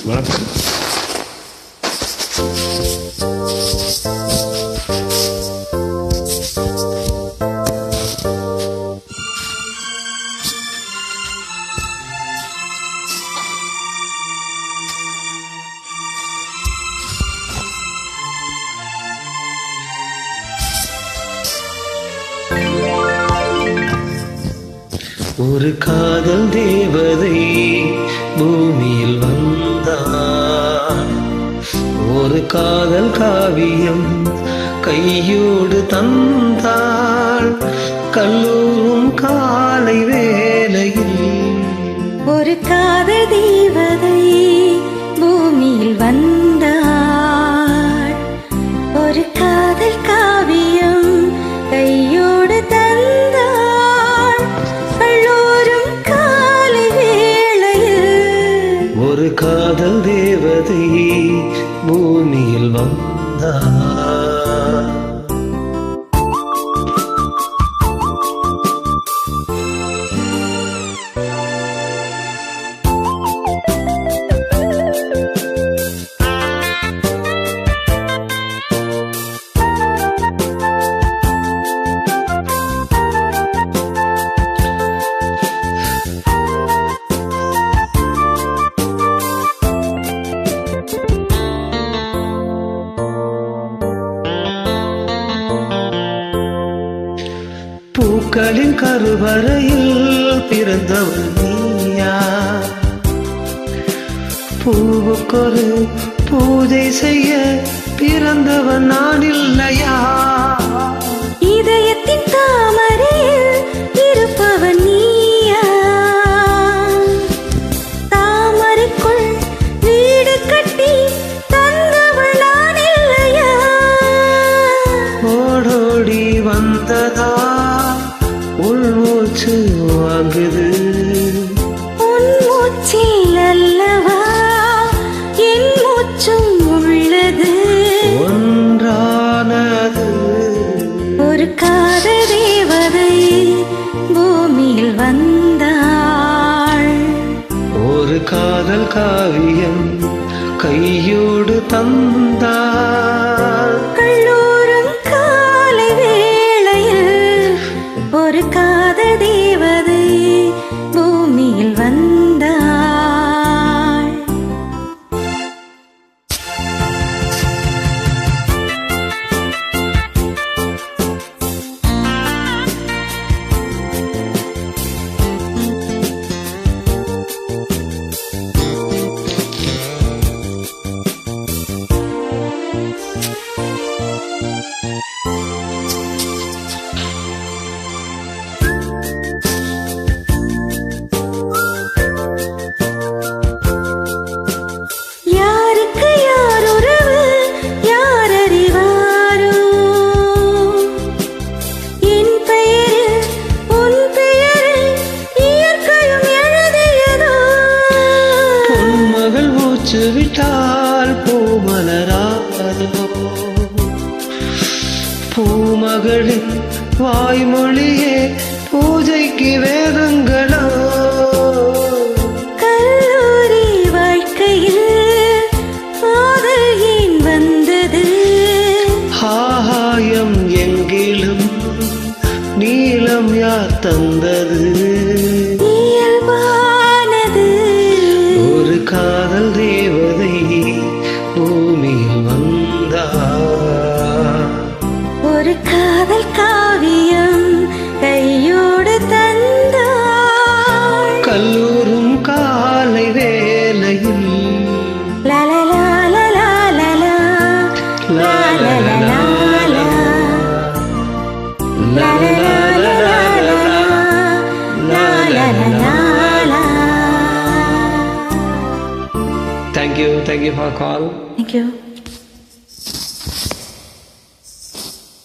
வணக்கம். ஒரு காதல் தேவதை பூமியில் வந்தாள். ஒரு காதல் காவியம் கையோடு தந்தாள். கல்லூரும் காலை வேளையில் ஒரு காதல் தேவதை பூமியில் வந்தாள். ஒரு காதல் காவியம் கையோடு தந்தாள். கல்லூரும் காலை வேளையில் ஒரு காதல் தேவதை பூமியில் வந்தாள். பூக்களின் கருவறையில் பிறந்தவள் நீயா? பூவுக்கொரு பூஜை செய்ய பிறந்தவன் நான் இல்லையா? இதயத்தின் தாமரையில் இருப்பவன் நீயா? தாமரைக்குள் வீடு கட்டி தந்தவள் நான் இல்லையா? ஓடோடி வந்ததா உள்மூச்சு வாங்குது? உன் மூச்சில் அல்லவா என் மூச்சும் உள்ளது. ஒன்றானது ஒரு காதல் தேவதை பூமியில் வந்தாள். ஒரு காதல் காவியம் கையோடு தந்தாள். கல்லூரும் காலை வேளையில் ஒரு காதல் தேவதை பூமியில் வந்தாள். யாருக்கு யார் உறவு யார் அறிவாரோ? என் பெயரில் உன் பெயரில் இயற்கையும் எழுதியதோ? பொன்மகள் மூச்சு விட்டால் பூமலராதோ? பூமகளின் வாய்மொழியே பூஜைக்கு வேதங்களோ? கல்லூரி வாழ்க்கையில் காதல் ஏன் வந்தது? ஆகாயம் எங்கிலும் நீலம் யார் தந்தது? இயல்பானது. ஒரு காதல் தேவதை பூமியில் வந்தாள். ஒரு காதல் காவியம் கையோடு தந்தாள். கல்லூரும் காலை வேளையில் லலலா லலா லலா லலலா லலா லலலா லலலா. Thank you for call. Thank you.